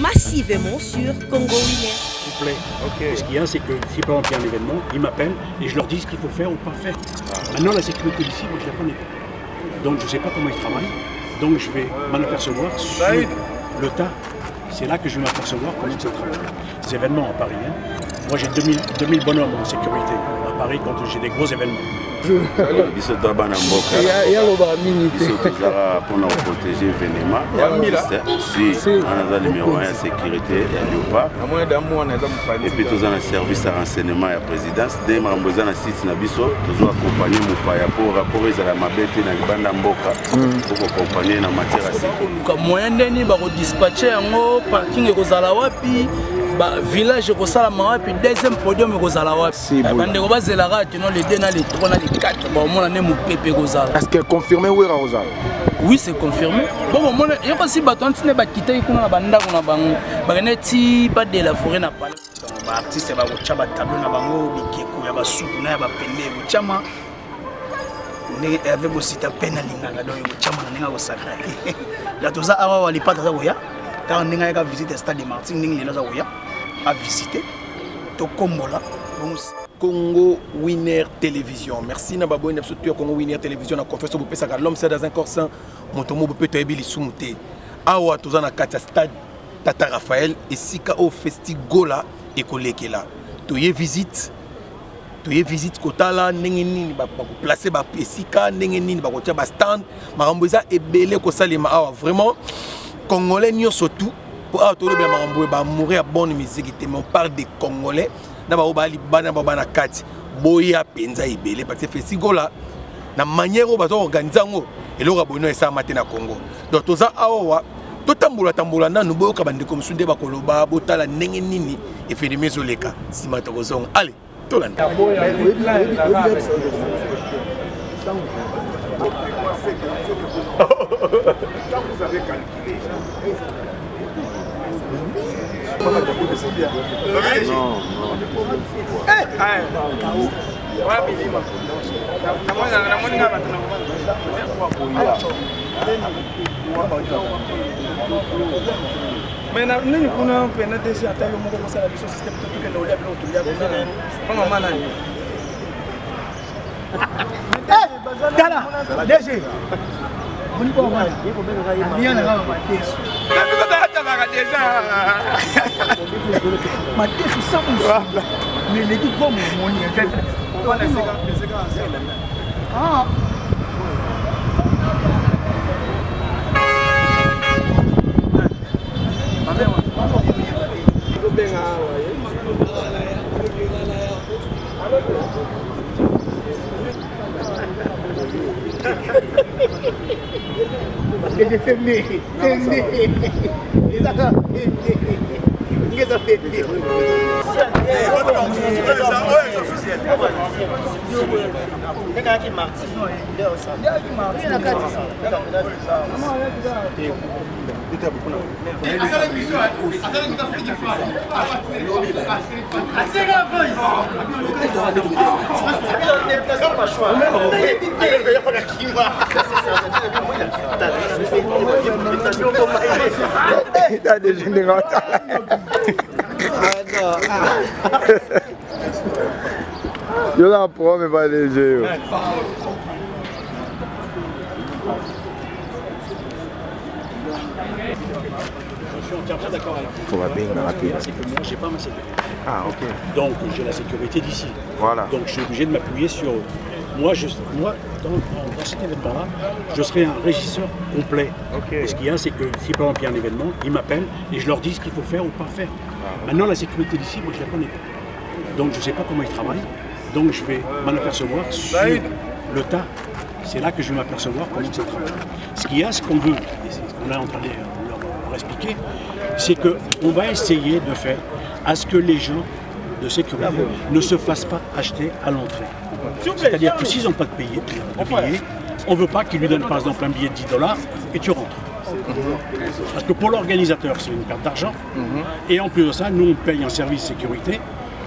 massivement sur Congo Winner. S'il vous plaît. Okay. Ce qu'il y a, c'est que si par exemple il y a un événement, ils m'appellent et je leur dis ce qu'il faut faire ou pas faire. Maintenant, la sécurité d'ici, moi je ne la connais pas. Donc je ne sais pas comment ils travaillent. Donc je vais m'en apercevoir sur le tas. C'est là que je vais m'apercevoir comment ils travaillent. Ces événements à Paris. Hein. Moi j'ai 2000 bonhommes en sécurité à Paris quand j'ai des gros événements. biso to bana mboka biso tozala mpona koprotege événement si wana aza numéro 1 ya sécurité ya Léopard epuis toza na service ya renseignement ya présidence nde makambo eza na site na biso tozwa akompagne mopaya mpo rapport ezala mabe te na libanda mboka po kokompagne na matière ya sécurité moyen ndeni bakodispatche yango parking ekozala wapi village ekosalama wapi deuxième podium ekozala wapi bandeko bazelaka teno les 2 na les 3 na les 4 baomona nde mopepe ekozala. Est-ce que confirmé wera kozala? Oui, c'est confirmé. Bon bomona yoko si bato antine bakitaki kuna na bandako na bango bakene ti ba de la forêt na pala ba artiste ba kocha ba tableau na bango bikeko ya basuku na ya bapende kochama ne avec aussi ta peine linganga donc kochama na ninga kosakra la toza awa walipata za koya ta ninga ya visiter stade Martin ninga lelo za koya à visiter Tokombola Congo Winner Télévision. Merci Nababo Nepsotua Congo Winner Télévision. Na confesse vous pesa l'homme c'est dans un corps sans montomo peut te ebili sumuté. Awa tozana kata stade Tata Raphaël et sika au festigola et kolekela. Toye visite kotala ndenge nini ba placer ba pesika ndenge nini ba kotia ba stand maramboza ebele ko salima awa vraiment congolais nyo surtout. Pour autour mourir à bonne musique, mais on parle des Congolais. D'abord, on kati boya penza ibele parce que festigola na manière où on organise et le rabonno est ça matin à Congo. Donc tout ça awa tout tambola na nous boka bande comme sunde ba koloba botala ndenge nini et fait des mesoleka si matozong allez tout là. Vous avez calculé. Non, mais nous avons pénétré à taille au système que nous Je l'en prends, mais pas léger. Je suis entièrement d'accord avec vous. Faut bien rapide. C'est que moi, j'ai pas ma sécurité. Ah, ok. Donc, j'ai la sécurité d'ici. Voilà. Donc, je suis obligé de m'appuyer sur eux. Moi, dans cet événement-là, je serai un régisseur complet. Okay. Et ce qu'il y a, c'est que si par exemple il y a un événement, ils m'appellent et je leur dis ce qu'il faut faire ou pas faire. Maintenant, la sécurité d'ici, moi, je ne la connais pas. Donc, je ne sais pas comment ils travaillent. Donc, je vais m'en apercevoir sur le tas. C'est là que je vais m'apercevoir comment ils travaillent. Ce qu'il y a, ce qu'on veut, et c'est ce qu'on est en train de leur expliquer, c'est qu'on va essayer de faire à ce que les gens de sécurité ne se fassent pas acheter à l'entrée. C'est-à-dire que s'ils n'ont pas de payer, on ne veut pas qu'ils lui donnent par exemple un billet de 10 $ et tu rentres. Parce que pour l'organisateur, c'est une perte d'argent. Et en plus de ça, nous, on paye un service de sécurité,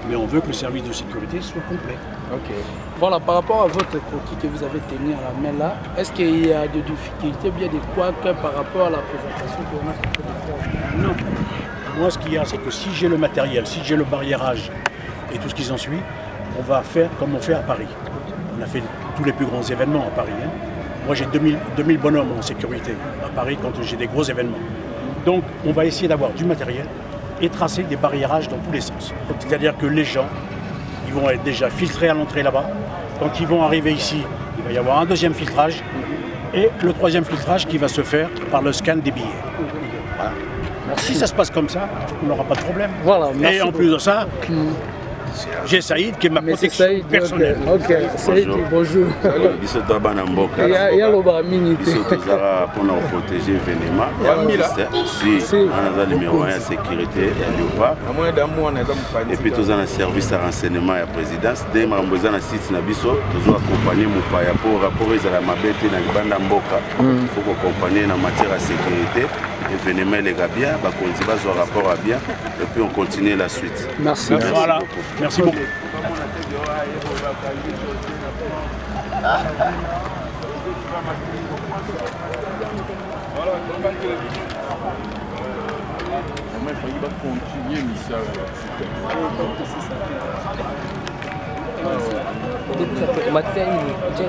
mais on veut que le service de sécurité soit complet. Ok. Voilà, par rapport à votre croquis que vous avez tenu à la main là, est-ce qu'il y a des difficultés, bien des couacs par rapport à la présentation qu'on a fait? Non. Moi, ce qu'il y a, c'est que si j'ai le matériel, si j'ai le barriérage et tout ce qui s'ensuit, on va faire comme on fait à Paris. On a fait tous les plus grands événements à Paris. Hein. Moi, j'ai 2000 bonhommes en sécurité à Paris quand j'ai des gros événements. Donc, on va essayer d'avoir du matériel et tracer des barriérages dans tous les sens. C'est-à-dire que les gens, ils vont être déjà filtrés à l'entrée là-bas. Quand ils vont arriver ici, il va y avoir un deuxième filtrage et le troisième filtrage qui va se faire par le scan des billets. Voilà. Si ça se passe comme ça, on n'aura pas de problème. Voilà, et en plus de ça, j'ai Saïd qui est ma protection personnelle. Ok, Saïd, bonjour. Biso tabana mboka. Il y a le minute. Biso tozara pour nous protéger Venema. Si on a le numéro 1 sécurité ya Léopard. Et puis tous un service à renseignement ya présidence. Dès mamboza na site na biso, toujours accompagner Mupaya pour rapport à la mabete na libanda mboka. Il faut accompagner en matière de sécurité. Événement les gars bien, bah qu'on va sur rapport à bien, et puis on continue la suite. Merci. Voilà. Merci beaucoup.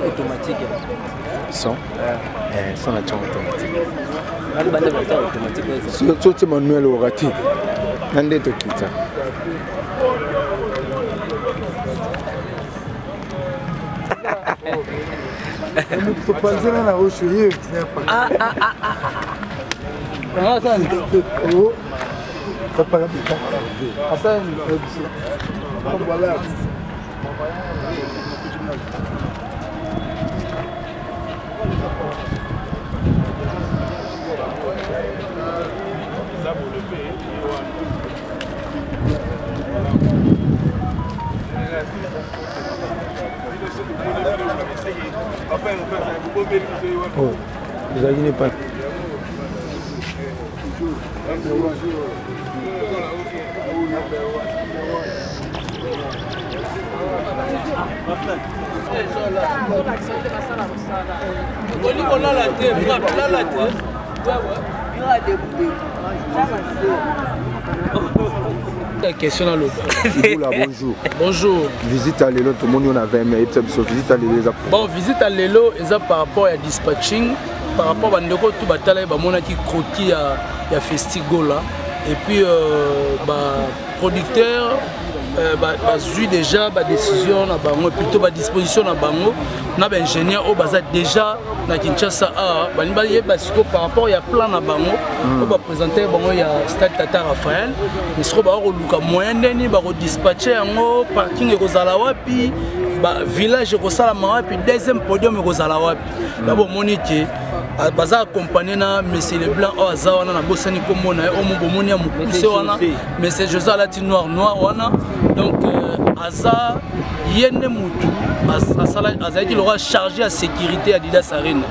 Automatique. Sans la chambre automatique. Automatique. Surtout manuel au raté. Nande to kita. Tu peux penser à la rocherie. Ah. Hassan. Oh. Ça paraît bien. Hassan. Voilà. Oh, vous avez pas. Question à l'autre. Bonjour. Bonjour. Visite à l'élo, tout le monde en avait aimé. Visite à l'élo. Bon, visite à l'élo, c'est par rapport à dispatching, par rapport à Ndeko, tout bataille, bah, mon qui croquis à Festigola. Et puis, producteur, eu déjà ma décision, plutôt ma disposition à Bango. Na ingénieur au bazar déjà na Kinshasa par rapport il y a plan à Bango on va présenter Bango il y a stade Tata Raphaël mais ce qu'on va luka moyen deni ba dispatcher en parking et kozala wapi village kozala wapi deuxième podium kozala wapi d'abord monique baza accompagné na monsieur Leblanc au azawana na bosani komona o mobomoni ya mukuse wana monsieur José Alati noir wana donc aza yene mutu azali aura chargé à sécurité à Adidas Arena.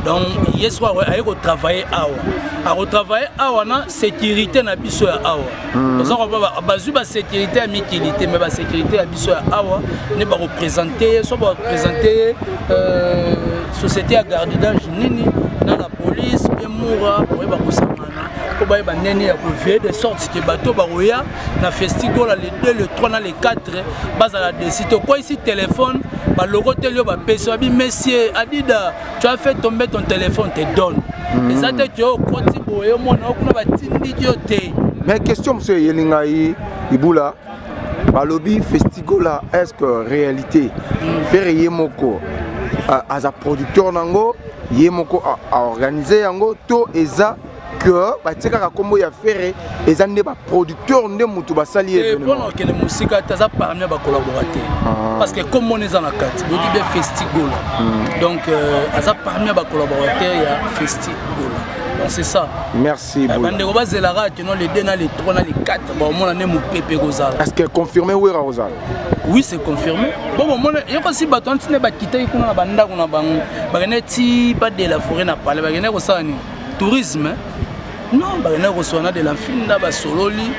Donc hier soir il a travaillé à retravailler na sécurité na biso ya awa. Parce qu'on va bazu ba sécurité à mikilité mais ba sécurité à biso ya awa ne ba représenter soit ba représenter société à gardiennage nini dans la police bien moura pour ba kosamana ko ba neni ya veiller de sorte que bateau ba roya na festival les 2 le 3 na les 4 base à la décision quoi ici téléphone ba logo telio ba peso abi monsieur Adida tu as fait tomber ton téléphone te donne et ça te que koti boye mona okuna ba tindi te. Mais question monsieur Yelingai Ibula balobi festigola est-ce que réalité faire yemoko as un producteur nango yemoko a organisé yango to eza que batika kombo ya faire eza ne ba producteur ne mutu basali événement bon que les musiques taza parmi ba collaborateur parce que comme on est dans la carte donc il y a festival donc eza parmi ba collaborateur ya festival donc c'est ça. Merci beaucoup. Bande roba zelara que non les 2 na les 3 na les 4 bon on a né mon pépé gozala. Est-ce que confirmé ou Rosal? Oui, c'est confirmé. Bon moi il y a aussi baton tine ba kité kuna banda kuna bango. Ba ti pas de la forêt na parler ba gene ko ça ni tourisme. Non, bakena koswana de la finda ba sololi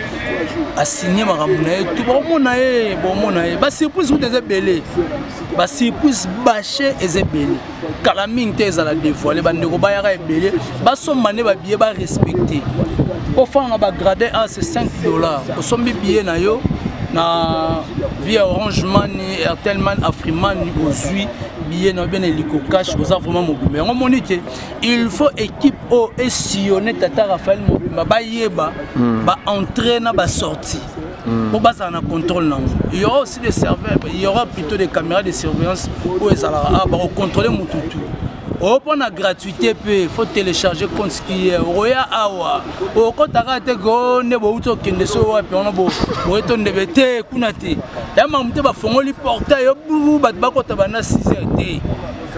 a signé makambo na ye tout bomona ye ba surprise ou des belé ba surprise bâché et belé kala mingi te ezala dévoiler ba ndeko ba yaka belé ba sombane ba billet ba respecter au fond na ba grader à c'est $5 au sombi billet na yo na via Orange Money, Airtel Money, Afrimoney aujourd'hui billet na bien hélico cash ça vraiment mobimba on monique il faut équipe au et sillonner tata Raphaël mobimba ba yeba ba entrer na ba sortie pour ba ça na contrôle na il y aura aussi des serveurs il y aura plutôt des caméras de surveillance où ils allons contrôler mututu au point de gratuité il faut télécharger compte ce qui est roya awa au compte arrêté go ne bo uto kende so wa pe on bo o eto ndebete kunate ya mamute ba fongoli portail bu ba ba kota bana 6h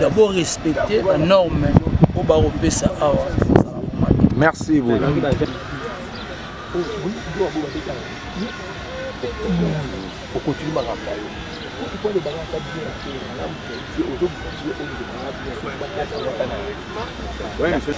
d'abord respecter la norme au ba repesa awa merci vous on continue ma rappel. Pourquoi les ballons pas bien oui, monsieur.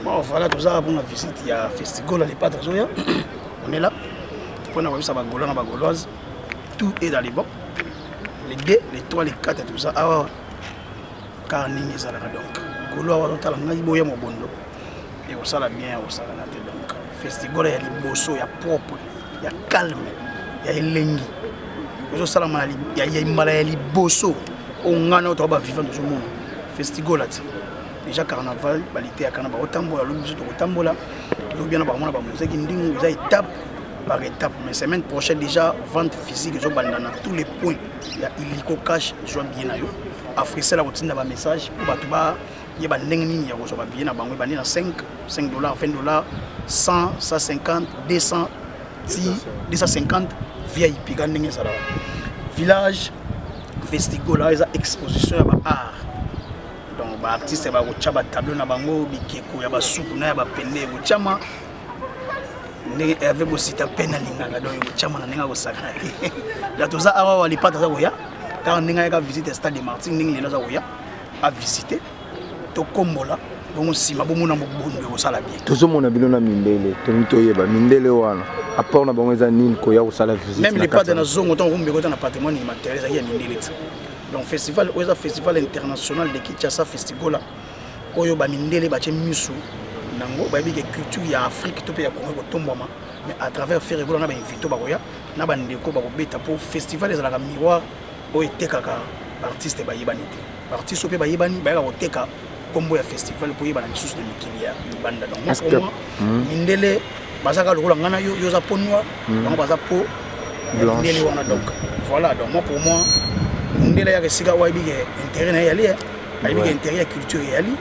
Bon, voilà, tout ça pour la visite. Il y a un festival à l'EPAD. On est là. Pour nous voir Gaulois, Gauloise. Tout est dans les bons. Les 2, les 3, les 4 et tout ça. Ah, car nous sommes là donc. Gaulois, on a un boya mon bondo. Et on s'en a bien, on s'en a donc. Festival, il y a les bosso, il y a propre, il y a calme, il y a l'élengi. Il y a les malais, les bosso. On a notre vivant de ce monde. Festival là. Déjà carnaval, l'été à carnaval, au tambola, au tambola, nous bien avoir mon musique, nous étape par étape. Mais semaine prochaine déjà vente physique, je vais dans tous les points. Il y a illico cash, je vais bien ailleurs. Après ça, la routine d'un message pour battre, il y a des lignes, je vais bien à 5, $5, $20, 100, 150, 200, 250 VIP. Village, festival, là, il y a exposition à art. Donc, les artistes vont avoir des tableaux, des soupes, des pende, des chama. Avec aussi ta peine à l'inganga, donc des chama na n'inga osaka. Là tout ça, avant les pattes à Zawoya, quand on a visité le stade de Martin, on a Zawoya à visiter. To kombola, bon si ma bon mon amour bon au salabi. Tout ce monde a bien na mindele, tout yeba mindele wana. Après on a bon les nini koya au salabi. Même les pattes dans la zone, autant on me dans patrimoine immatériel, ça y est mindele. Donc festival, c'est un festival international de Kinshasa festival. Oyo ba mindele ba misu nango ba bi culture ya Afrique to pe ya Congo tombama mais à travers faire évoluer na ba invito ba koya na ba ndeko ba beta pour festival ezala ka miroir o etekaka artiste ba yibanité. Artiste pe ba yibani ba ya oteka kombo ya festival pour yibana lisusu de mikilia banda donc mindele bazaka lokola ngana yo za ponwa donc baza po mindele wana donc voilà donc moi pour moi ndela ya sika wa bige intérêt na yali ba bige intérêt ya culture yali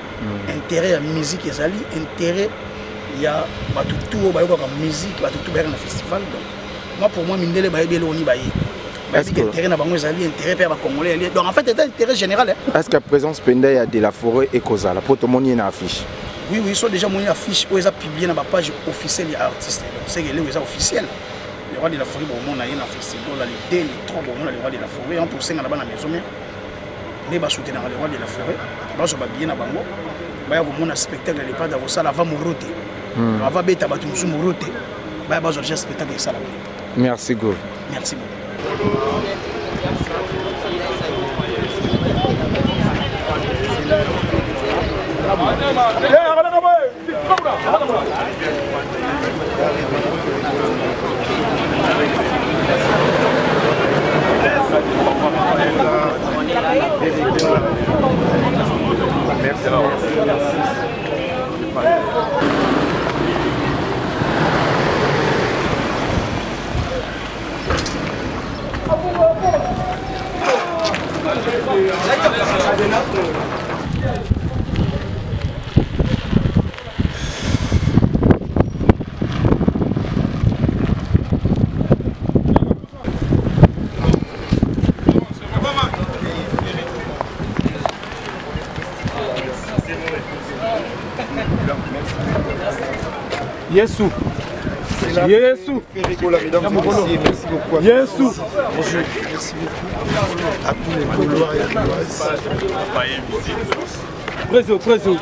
intérêt ya musique yali intérêt ya batutu ba yoka musique batutu ba na festival donc moi pour moi mindele ba yebele oni ba yi ba bige intérêt na bango yali intérêt pe ba congolais yali donc en fait c'est un intérêt général est-ce que présence penda ya de la forêt et kozala pour tout monde na affiche oui ils sont déjà monés affiche où ils a publié na ba page officielle des artistes donc c'est que les officiel le roi de la forêt, on a un festival, les 2, les 3, on a le roi de la forêt, on pousse à la maison, mais on soutenir le roi de la forêt, on va bien à Bango, on va un spectacle, les pas d'avoir ça, on va mourir, on va bêter à battre nous mourir, on va avoir un spectacle de ça. Merci beaucoup. Merci beaucoup. Yesu. Yesu. Yesu. Préso, préso.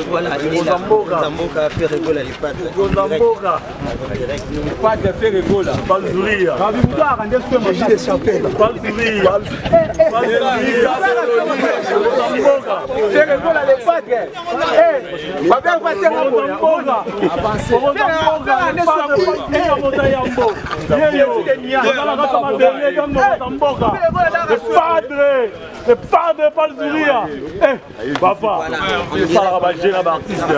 Voilà, il est là. Zamboka a fait rigoler les pattes. Zamboka. Pas de faire rigoler. Pas le sourire. J'ai des chapelles. Pas le sourire. Pas le sourire. Zamboka. Faire rigoler les pattes. Pas bien passer la Zamboka. Le padre, pas le sourire. Papa, ça va bâcher la artiste.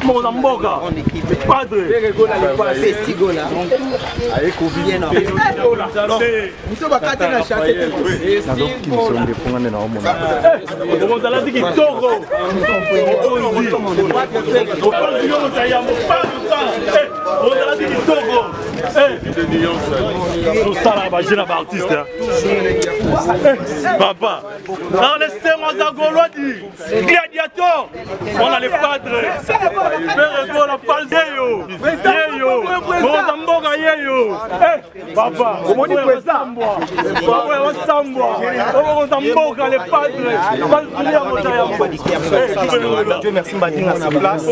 Mon Zamboka, le padre. Festigola. Allez, Covid. Papa, dans les serments agolois gladiateur, on a les padres. Ferrego la palzeyo, yeyo, Mozamboka yeyo. Papa, comment on dit ça? Mozamboka les padres. Dieu merci Mbadinga à sa place.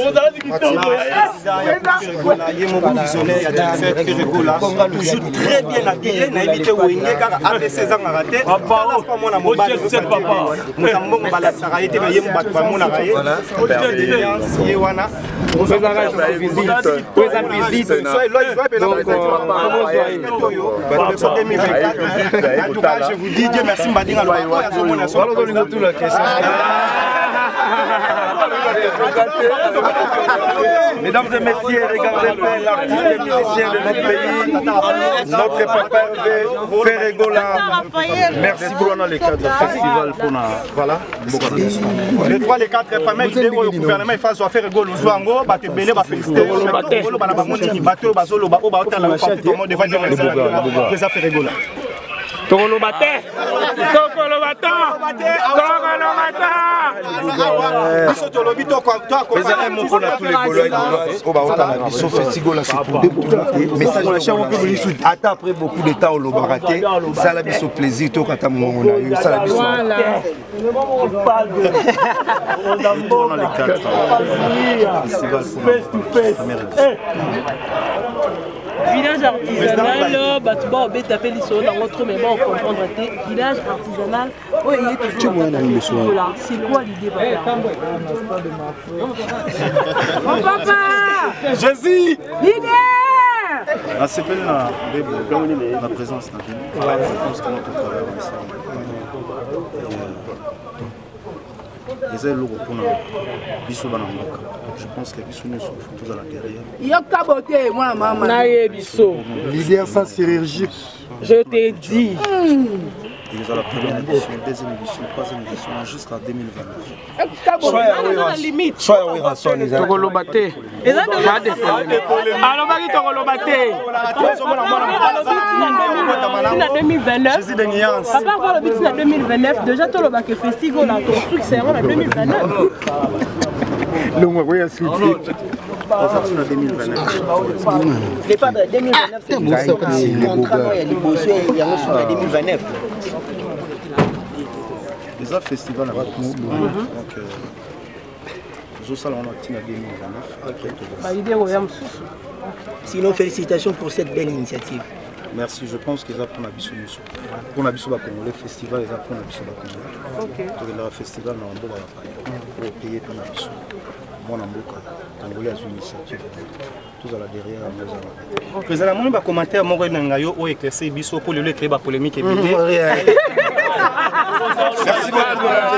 Toujours très bien habillé, n'a évité Wenge car avec ses ans raté. Papa, je vous dis Dieu merci Mbadinga. Mesdames et messieurs, regardez l'artiste et musicien de notre pays, notre papa Ferregola. Merci beaucoup dans le cadre du festival pour voilà. Les 3 les 4 permettent de au gouvernement il faut faire Ferregola aux Zouango, ba te belé ba féliciter le bana ba moni bateau ba solo ba o ba otala ba partout le monde devant dire les président Ferregola. Tokolo bate. Tokolo bate. Tokolo bate. Biso tolobi to kwa to ko za mo ko na tous les Gaulois o ba otala biso festival c'est pour découvrir message la chambre que vous attends après beaucoup de temps au lobaraté ça la biso plaisir to kata mo na yo ça la biso voilà on parle de dans les quatre face to face. Village artisanal, Batouba, on peut taper l'issue dans votre mémoire, on comprendra. Village artisanal, c'est quoi l'idée? Mon papa! Jésus! L'idée! C'est la présence d'un pays. Je pense que notre travail ensemble. Je pense que nous sommes tous à la carrière. Leader sans chirurgie. Je t'ai dit. Et nous allons la première édition, deuxième édition, troisième édition, jusqu'à 2029. Déjà, tout le bac festival, ton truc, c'est en 2029. Le mois, oui, c'est On va en 2029. Les pas de 2029, c'est bon. Le contrat, il y a des besoins, il y a un 2029. Les autres festivals avec nous, donc nous allons en 2029. Sinon, félicitations pour cette belle initiative. Merci, je pense qu'ils apprennent à Bissou. Pour la Bissou Congolais, festival, ils apprennent à Bissou Congolais. Donc le festival, on va payer pour la Bissou. moi na mboka Congolais à initiative tous à la derrière nos président mon ba commentaire moko na ngayo o éclaircir biso pour le créer ba polémique ebele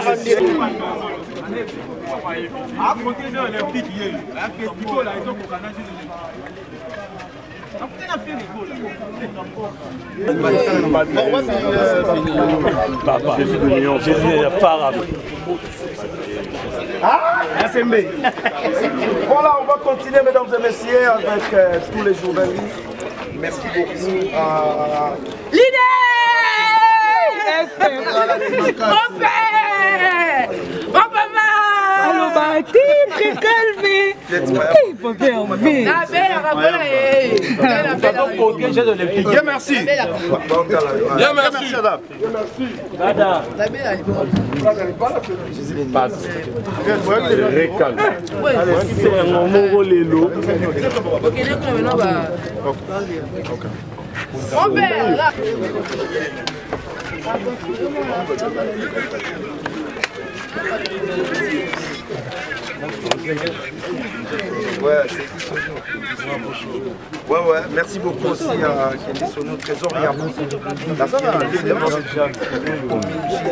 merci beaucoup Voilà, on va continuer, mesdames et messieurs, avec tous les journalistes. Merci beaucoup à l'idée. Mon père, allô, très calmé. Bien merci. Bien merci. Mon père. Ouais, merci beaucoup aussi à Kendi Sono, trésorier à vous. La fidélité de notre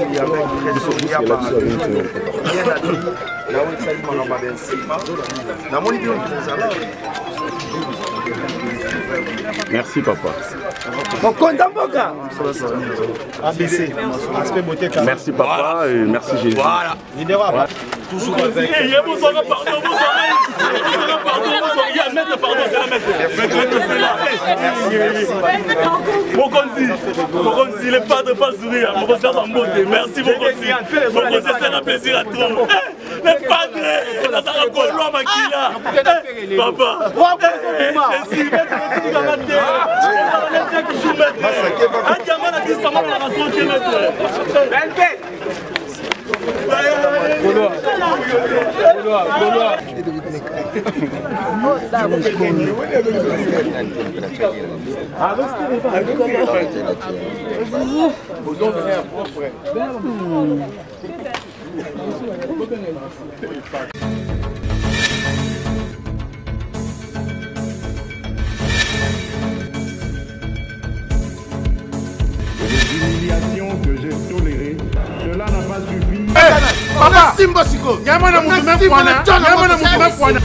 il y avait trésorier à bien à lui. Là où il s'allie, on a bien dans mon idée, merci papa. ABC, aspect beauté. Merci papa et merci Jésus. Voilà. Toujours avec. Mokonzi, les pas de pas sourire, merci Mokonzi. Mokonzi, c'est un plaisir à tout. Les padres, la Sarah Golo Makila. Papa, Les humiliations que j'ai tolérées, cela n'a pas suffi. Papa Simba Siko, Yamana Moumé Fouana.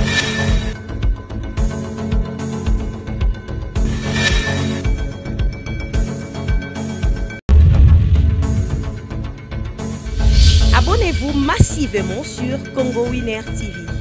Abonnez-vous massivement sur Congo Winner TV.